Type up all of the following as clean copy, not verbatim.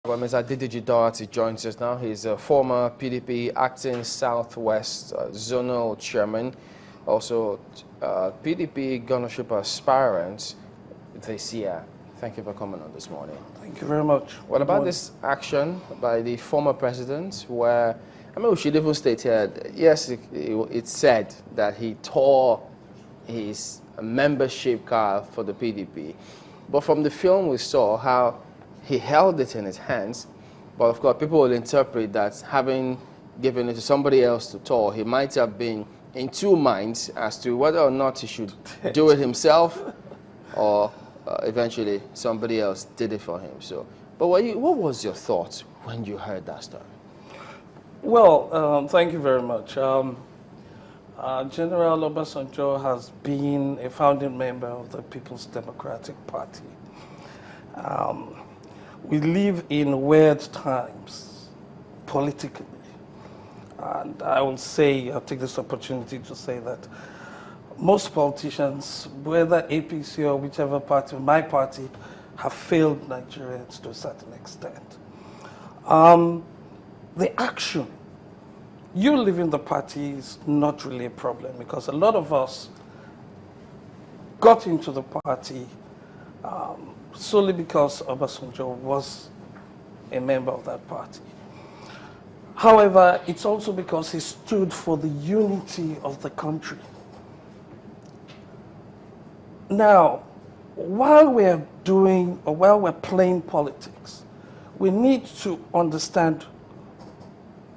Well, Mr. Adedeji Doherty joins us now. He's a former PDP acting Southwest Zonal chairman, also PDP governorship aspirant this year. Thank you for coming on this morning. Thank you very much. What about this action by the former president where, I mean, we should even state here, yes, it said that he tore his membership card for the PDP. But from the film we saw how he held it in his hands, but of course people will interpret that having given it to somebody else to tour, he might have been in two minds as to whether or not he should do it himself or eventually somebody else did it for him. So, but what was your thought when you heard that story? Well, thank you very much. General Obasanjo has been a founding member of the People's Democratic Party. We live in weird times politically. And I will say, I'll take this opportunity to say that most politicians, whether APC or whichever party, my party, have failed Nigerians to a certain extent. The action, you leaving the party is not really a problem because a lot of us got into the party solely because Obasanjo was a member of that party. However, it's also because he stood for the unity of the country. Now, while we're playing politics, we need to understand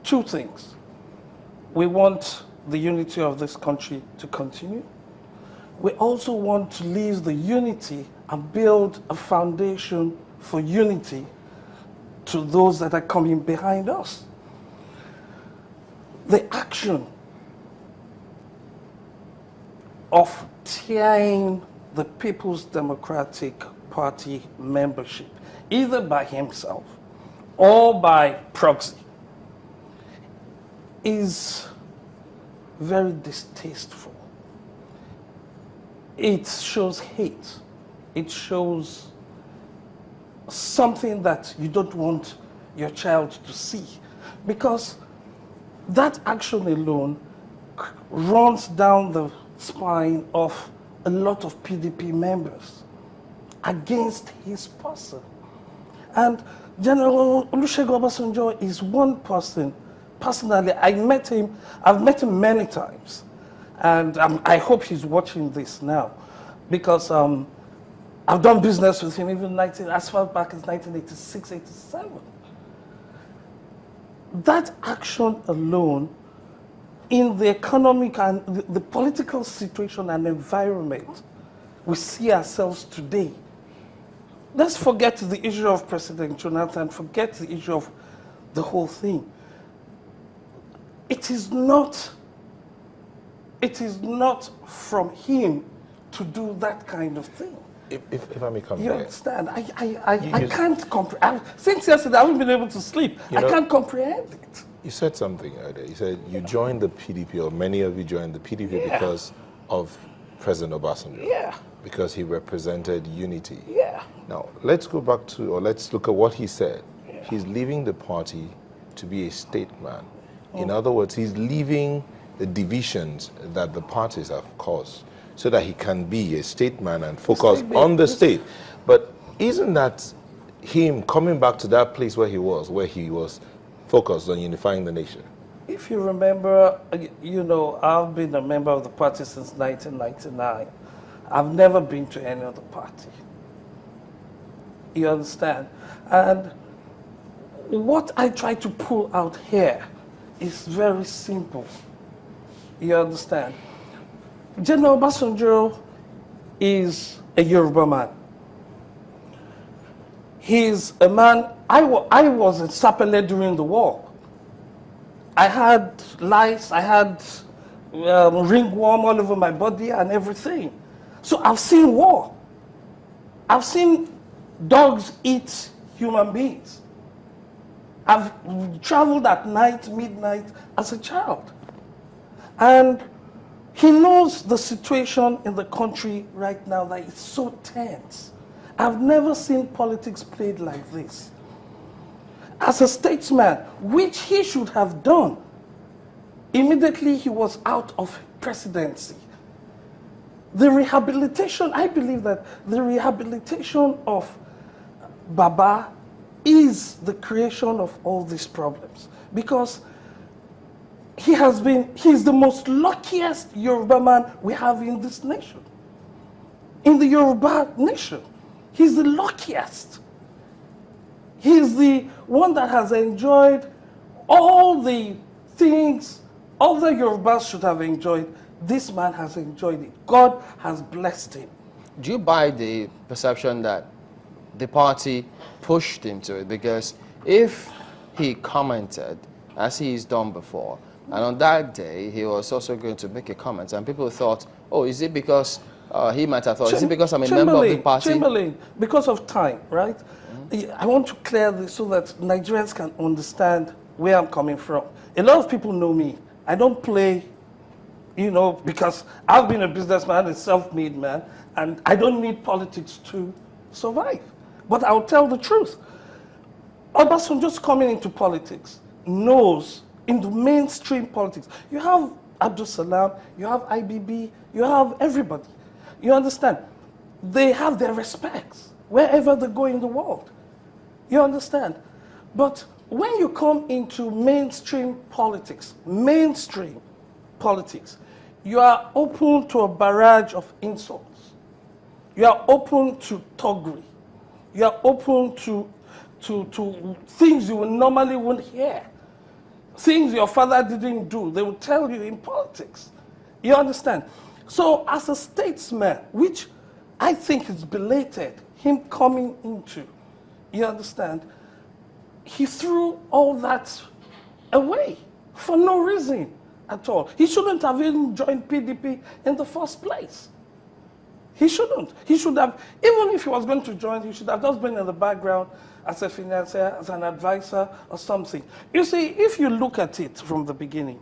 two things. We want the unity of this country to continue. We also want to leave the unity and build a foundation for unity to those that are coming behind us. The action of tearing the People's Democratic Party membership, either by himself or by proxy, is very distasteful. It shows hate. It shows something that you don't want your child to see. Because that action alone runs down the spine of a lot of PDP members against his person. And General Olusegun Obasanjo is one person. Personally, I've met him many times. And I hope he's watching this now. Because I've done business with him even as far back as 1986, 87. That action alone, in the economic and the political situation and environment we see ourselves today, let's forget the issue of President Jonathan, forget the issue of the whole thing. It is not from him to do that kind of thing. If I may come You there. understand? I can't comprehend. Since yesterday, I haven't been able to sleep. I can't comprehend it. You said something earlier. You said you joined the PDP, or many of you joined the PDP because of President Obasanjo. Yeah. Because he represented unity. Yeah. Now, let's go back to, or let's look at what he said. Yeah. He's leaving the party to be a statesman. In other words, he's leaving the divisions that the parties have caused so that he can be a statesman and focus on the state. But isn't that him coming back to that place where he was focused on unifying the nation? If you remember, I've been a member of the party since 1999. I've never been to any other party. You understand? And what I try to pull out here is very simple. You understand? General Obasanjo is a Yoruba man. He's a man, I was in Sapele during the war. I had lice, I had ringworm all over my body and everything. So I've seen war. I've seen dogs eat human beings. I've traveled at night, midnight, as a child. And he knows the situation in the country right now that it's so tense. I've never seen politics played like this. as a statesman, which he should have done immediately he was out of presidency. The rehabilitation, I believe that the rehabilitation of Baba is the creation of all these problems, because he's the most luckiest Yoruba man we have in this nation. In the Yoruba nation, he's the luckiest. He's the one that has enjoyed all the things other Yorubas should have enjoyed. This man has enjoyed it. God has blessed him. Do you buy the perception that the party pushed him to it? Because if he commented, as he's done before, and on that day he was also going to make a comment, and people thought, oh, is it because he might have thought, is it because I'm a member of the party? Chamberlain, because of time, right? I want to clear this so that Nigerians can understand where I'm coming from. A lot of people know me. I don't play, because I've been a businessman, a self-made man, and I don't need politics to survive. But I'll tell the truth. Obasanjo just coming into politics knows, in the mainstream politics, you have Abdul Salam, you have IBB, you have everybody. You understand? They have their respects wherever they go in the world. You understand? But when you come into mainstream politics, you are open to a barrage of insults. You are open to thuggery. You are open to things you normally wouldn't hear. Things your father didn't do, they will tell you in politics. You understand? So as a statesman, which I think is belated, him coming into, you understand, he threw all that away for no reason at all. He shouldn't have even joined PDP in the first place. He shouldn't. He should have, even if he was going to join, he should have just been in the background as a financier, as an advisor or something. You see, if you look at it from the beginning,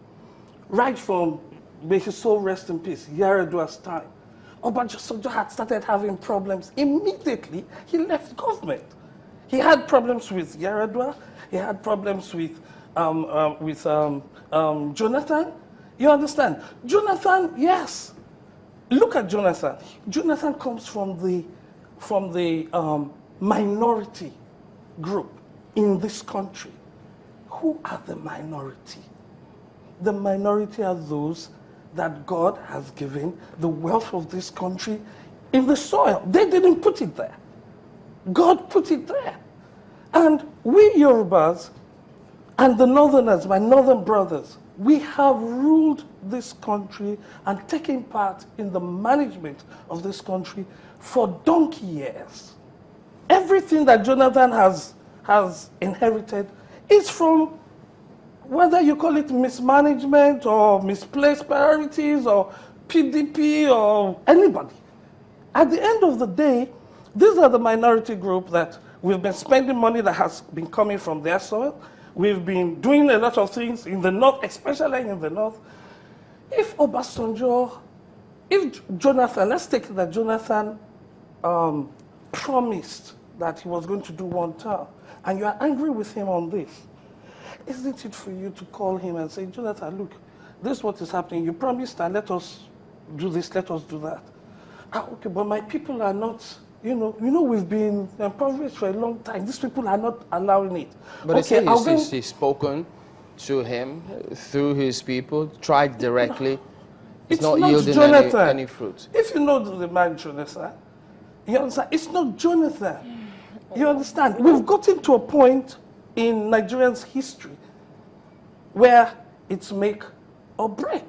right from, may his soul rest in peace, Yar'Adua's time, Obasanjo had started having problems. Immediately, he left government. He had problems with Yar'Adua. He had problems with Jonathan. You understand? Jonathan, yes. Look at Jonathan. Jonathan comes from the minority group in this country. Who are the minority? The minority are those that God has given the wealth of this country in the soil. They didn't put it there. God put it there. And we Yorubas and the Northerners, my northern brothers, we have ruled this country and taken part in the management of this country for donkey years. Everything that Jonathan has inherited is from, whether you call it mismanagement or misplaced priorities or PDP or anybody. At the end of the day, these are the minority group that we've been spending money that has been coming from their soil. We've been doing a lot of things in the north, especially in the north. If Obasanjo, if Jonathan, let's take it that Jonathan promised that he was going to do one term, and you are angry with him on this, isn't it for you to call him and say, Jonathan, look, this is what is happening. You promised that let us do this, let us do that. Okay, but my people are not, we've been impoverished for a long time. These people are not allowing it. But okay, he's spoken to him through his people, tried directly. It's not yielding any fruit. If you know the man Jonathan, you understand? It's not Jonathan. You understand? We've gotten to a point in Nigerians' history where it's make or break.